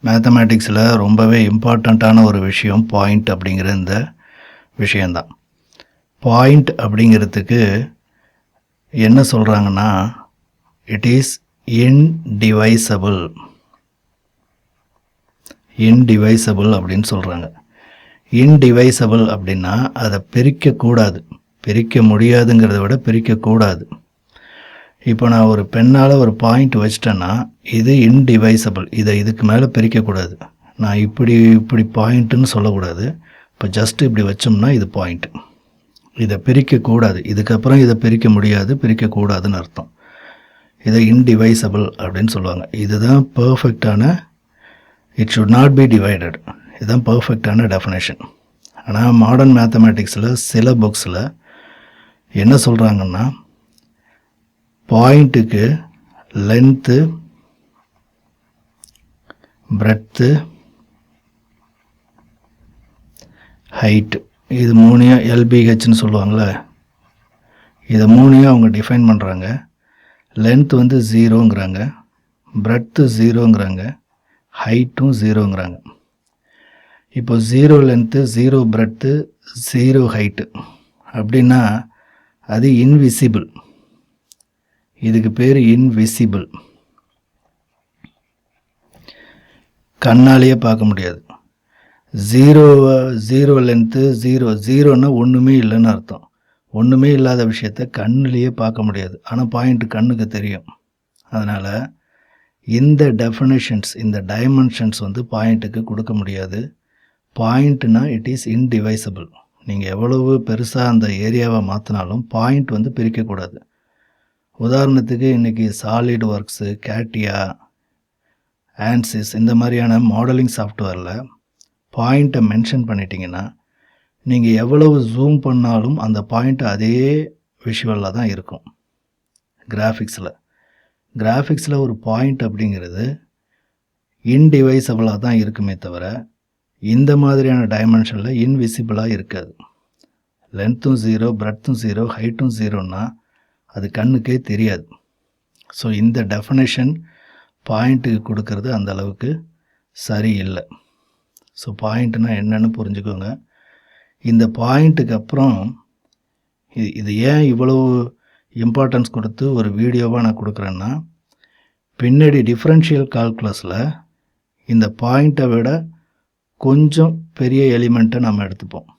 மேத்தமேட்டிக்ஸில் ரொம்பவே இம்பார்ட்டண்ட்டான ஒரு விஷயம் பாயிண்ட் அப்படிங்கிற இந்த விஷயந்தான். பாயிண்ட் அப்படிங்கிறதுக்கு என்ன சொல்கிறாங்கன்னா, இட் இஸ் இன்டிவைசபிள். இன்டிவைசபிள் அப்படின்னு சொல்கிறாங்க. இன்டிவைசபிள் அப்படின்னா அதை பிரிக்கக்கூடாது. பிரிக்க முடியாதுங்கிறத விட பிரிக்கக்கூடாது. இப்போ நான் ஒரு பெண்ணால் ஒரு பாயிண்ட் வச்சிட்டேன்னா இது இன்டிவைசபிள். இதை இதுக்கு மேலே பிரிக்கக்கூடாது. நான் இப்படி பாயிண்ட்டுன்னு சொல்லக்கூடாது. இப்போ ஜஸ்ட் இப்படி வச்சோம்னா இது பாயிண்ட். இதை பிரிக்கக்கூடாது. இதுக்கப்புறம் இதை பிரிக்க முடியாது, பிரிக்கக்கூடாதுன்னு அர்த்தம். இதை இன்டிவைசபிள் அப்படின்னு சொல்லுவாங்க. இதுதான் பர்ஃபெக்டான, it should not be divided. இதுதான் பர்ஃபெக்டான டெஃபினேஷன். ஆனால் மாடர்ன் மேத்தமேட்டிக்ஸில் சில புக்ஸில் என்ன சொல்கிறாங்கன்னா, பாயிண்ட்டுக்கு லென்த்து, பிரெட்த்து, ஹைட்டு, இது மூணையும் எல்பிஹெச்னு சொல்லுவாங்களே, இதை மூணையும் அவங்க டிஃபைன் பண்ணுறாங்க. லென்த் வந்து 0ங்கிறாங்க, பிரெட்த்து 0ங்கிறாங்க, ஹைட்டும் 0ங்கிறாங்க. இப்போ 0 லென்த்து, 0 பிரெட்த்து, 0 ஹைட்டு அப்படின்னா அது இன்விசிபிள். இதுக்கு பேர் இன்விசிபிள். கண்ணாலேயே பார்க்க முடியாது. 0 லென்த்து 0ன்னா ஒன்றுமே இல்லைன்னு அர்த்தம். ஒன்றுமே இல்லாத விஷயத்த கண்ணிலேயே பார்க்க முடியாது. ஆனால் பாயிண்ட் கண்ணுக்கு தெரியும். அதனால் இந்த டெஃபினேஷன்ஸ், இந்த டைமென்ஷன்ஸ் வந்து பாயிண்ட்டுக்கு கொடுக்க முடியாது. பாயிண்ட்னா இட் இஸ் இன்டிவைசபிள். நீங்கள் எவ்வளவு பெருசாக அந்த ஏரியாவை மாற்றினாலும் பாயிண்ட் வந்து பிரிக்கக்கூடாது. உதாரணத்துக்கு இன்றைக்கி சாலிட் ஒர்க்ஸு, கேட்டியா, ஆன்சிஸ் இந்த மாதிரியான மாடலிங் சாஃப்ட்வேரில் பாயிண்ட்டை மென்ஷன் பண்ணிட்டீங்கன்னா நீங்கள் எவ்வளவு ஜூம் பண்ணாலும் அந்த பாயிண்ட் அதே விஷுவலில் தான் இருக்கும். கிராஃபிக்ஸில் ஒரு பாயிண்ட் அப்படிங்கிறது இன்டிவைசபிளாக தான் இருக்குமே தவிர இந்த மாதிரியான டைமென்ஷனில் இன்விசிபிளாக இருக்காது. லென்த்தும் 0, பிரெட்த்தும் 0, ஹைட்டும் 0ன்னா அது கண்ணுக்கே தெரியாது. ஸோ இந்த டெஃபினேஷன் பாயிண்ட்டுக்கு கொடுக்கறது அந்த அளவுக்கு சரியில்லை. ஸோ பாயிண்ட்னா என்னன்னு புரிஞ்சுக்கோங்க. இந்த பாயிண்ட்டுக்கு அப்புறம் இது ஏன் இவ்வளவு இம்பார்ட்டன்ஸ் கொடுத்து ஒரு வீடியோவாக நான் கொடுக்குறேன்னா, பின்னாடி டிஃப்ரென்ஷியல் கால்குலஸில் இந்த பாயிண்ட்டை விட கொஞ்சம் பெரிய எலிமெண்ட்டை நம்ம எடுத்துப்போம்.